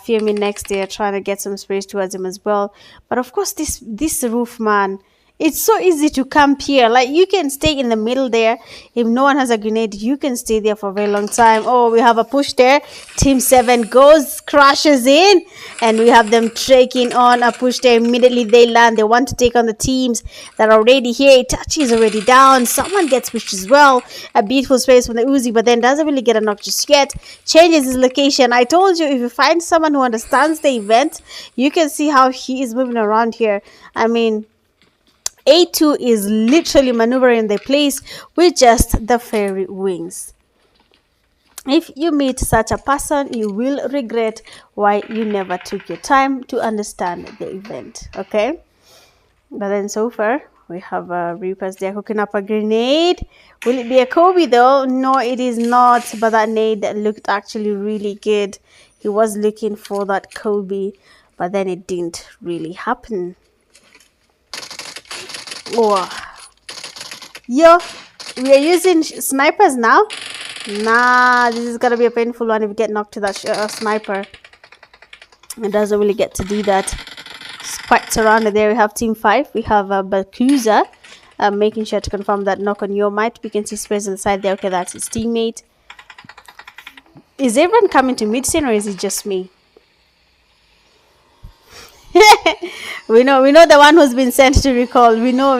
Fear Me Next there, trying to get some sprays towards him as well. But of course, this roof, man, it's so easy to camp here. Like, you can stay in the middle there. If no one has a grenade, you can stay there for a very long time. Oh, we have a push there. Team 7 goes, crashes in, and we have them taking on a push there. Immediately they land. They want to take on the teams that are already here. Itachi is already down. Someone gets pushed as well. A beautiful space from the Uzi, but then doesn't really get a knock just yet. Changes his location. I told you, if you find someone who understands the event, you can see how he is moving around here. I mean, A2 is literally maneuvering the place with just the fairy wings. If you meet such a person, you will regret why you never took your time to understand the event. Okay, but then so far we have Reapers there hooking up a grenade. Will it be a Kobe though? No, it is not, but that nade looked actually really good. He was looking for that Kobe, but then it didn't really happen. Oh, yo, we are using snipers now. Nah, this is gonna be a painful one if we get knocked to that sniper. It doesn't really get to do that. It's quite surrounded there. We have team 5. We have Bakuza making sure to confirm that knock on your might. We can see space on the side there. Okay, that's his teammate. Is everyone coming to mid scene, or is it just me? we know the one who's been sent to recall. We know.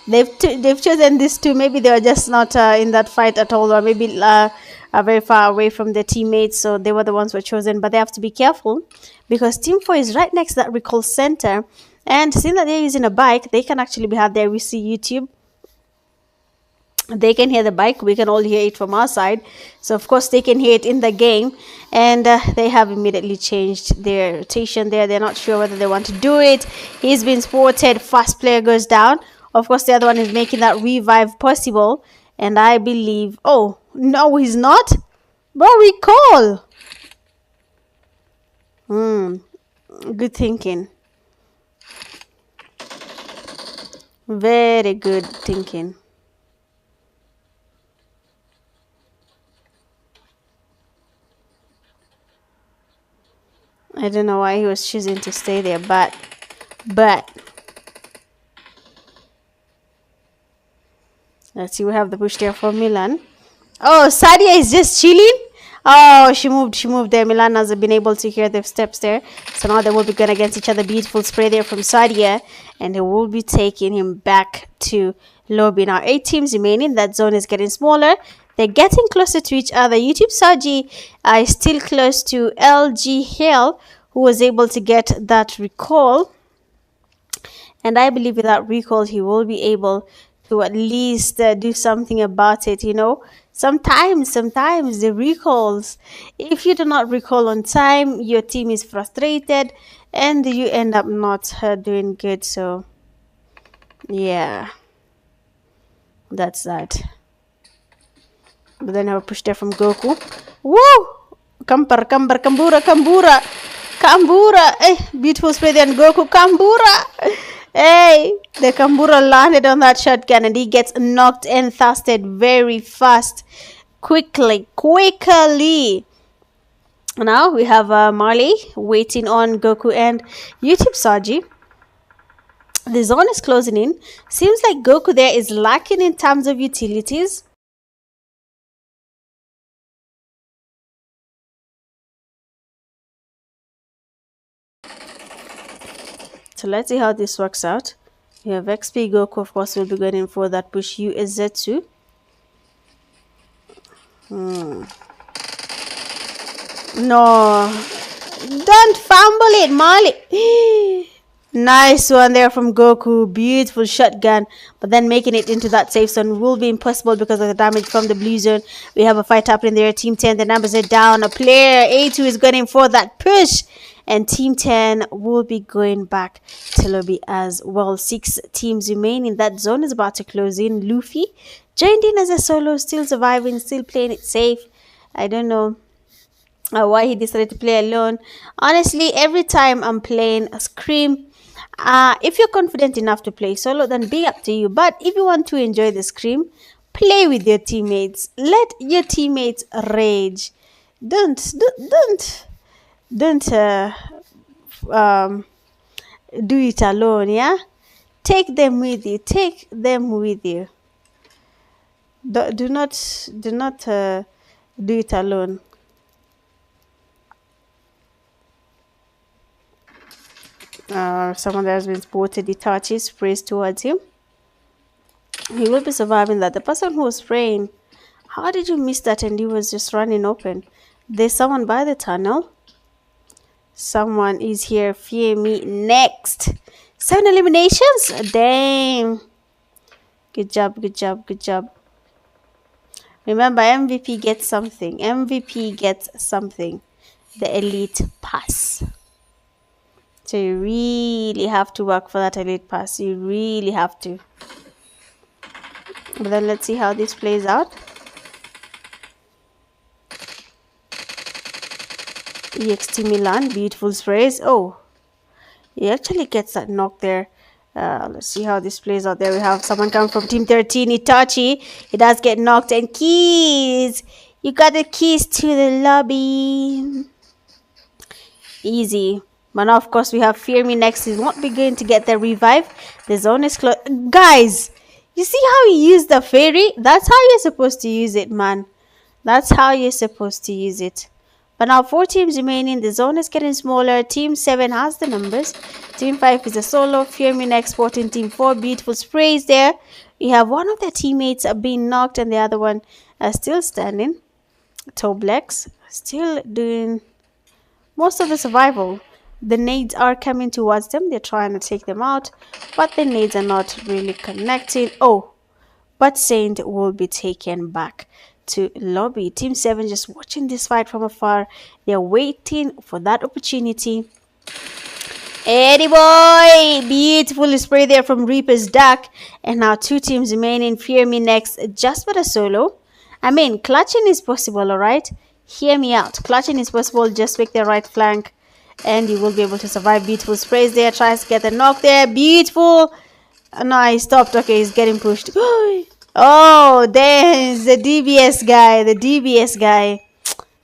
They've chosen these two. Maybe they were just not in that fight at all, or maybe are very far away from their teammates, so they were the ones who were chosen. But they have to be careful because team 4 is right next to that recall center, and seeing that they're using a bike, they can actually be had there. We see YouTube. They can hear the bike, we can all hear it from our side, so of course they can hear it in the game, and they have immediately changed their rotation there. They're not sure whether they want to do it. He's been spotted. First player goes down. Of course the other one is making that revive possible, and I believe, oh no, he's not, bro. Recall. Good thinking, very good thinking. I don't know why he was choosing to stay there, but let's see. We have the push there for Milan. Oh, Sadia is just chilling. Oh, she moved there. Milan has been able to hear the steps there, so now they will be going against each other. Beautiful spray there from Sadia, and they will be taking him back to lobby. Now 8 teams remaining. That zone is getting smaller. They're getting closer to each other. YouTube Saji is still close to LG Hill, who was able to get that recall. And I believe with that recall, he will be able to at least do something about it. You know, sometimes the recalls, if you do not recall on time, your team is frustrated and you end up not doing good. So, yeah, that's that. But then I'll push there from Goku. Woo! Kambura. Hey, beautiful spray there on Goku. Kambura. Hey, the Kambura landed on that shotgun and he gets knocked and thirsted very fast. Quickly. Now we have Marley waiting on Goku and YouTube Saji. The zone is closing in. Seems like Goku there is lacking in terms of utilities. So let's see how this works out. We have XP. Goku, of course, will be going in for that push USZ2. No. Don't fumble it, Molly. Nice one there from Goku. Beautiful shotgun. But then making it into that safe zone will be impossible because of the damage from the blue zone. We have a fight happening there. Team 10, the numbers are down. A player A2 is going in for that push. and Team 10 will be going back to lobby as well. 6 teams remain in that zone is about to close in. Luffy joined in as a solo, still surviving, still playing it safe. I don't know why he decided to play alone. Honestly, every time I'm playing a Scream, if you're confident enough to play solo, then be up to you. But if you want to enjoy the Scream, play with your teammates. Let your teammates rage. Don't um, do it alone. Yeah, take them with you. Take them with you. Do not do it alone. Someone that has been spotted, Itachi sprays towards him. He will be surviving that. The person who was spraying, how did you miss that? And he was just running open. There's someone by the tunnel. Someone is here. Fear me next. 7 eliminations? Damn. Good job, good job, good job. Remember, MVP gets something. MVP gets something. The elite pass. So you really have to work for that elite pass. You really have to. But then let's see how this plays out. EXT Milan, beautiful sprays. Oh, he actually gets that knock there. Let's see how this plays out. There we have someone coming from Team 13, Itachi. He does get knocked. And keys. You got the keys to the lobby. Easy. But now, of course, we have Fear Me next. He's not be going to get the revive. The zone is closed. Guys, you see how you use the fairy? That's how you're supposed to use it, man. That's how you're supposed to use it. But now 4 teams remaining. The zone is getting smaller. Team 7 has the numbers. Team 5 is a solo. Fear Me next. Sporting Team 4. Beautiful sprays there. We have one of their teammates being knocked and the other one still standing. Toblex still doing most of the survival. The nades are coming towards them. They're trying to take them out. But the nades are not really connecting. Oh, but Saint will be taken back to lobby. Team 7 just watching this fight from afar. They're waiting for that opportunity. Eddie boy! Beautiful spray there from Reaper's Duck. And now 2 teams remaining. Fear Me next. Just for the solo. I mean, clutching is possible, alright? Hear me out. Clutching is possible. Just pick the right flank. And you will be able to survive. Beautiful sprays there. Tries to get the knock there. Beautiful. No, he stopped. Okay, he's getting pushed. Oh, there's the DBS guy. The DBS guy.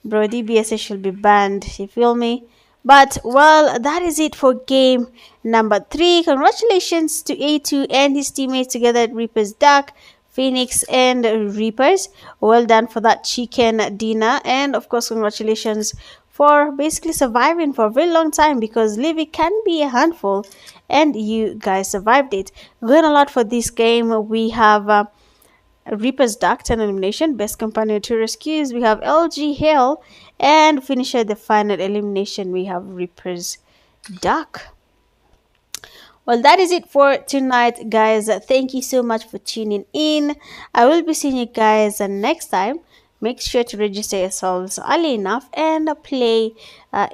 Bro, DBS should be banned. You feel me? But, well, that is it for game number 3. Congratulations to A2 and his teammates together at Reaper's Duck, Phoenix, and Reapers. Well done for that chicken dinner. And, of course, congratulations for basically surviving for a very long time, because Livy can be a handful and you guys survived it. Going a lot for this game. We have Reaper's Duck 10 elimination, best companion 2 rescues. We have LG Hell, and finisher the final elimination. We have Reaper's Duck. Well, that is it for tonight, guys. Thank you so much for tuning in. I will be seeing you guys next time. Make sure to register yourselves early enough and play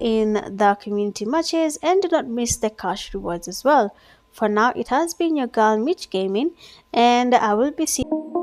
in the community matches, and do not miss the cash rewards as well. For now, it has been your girl Mitch Gaming, and I will be seeing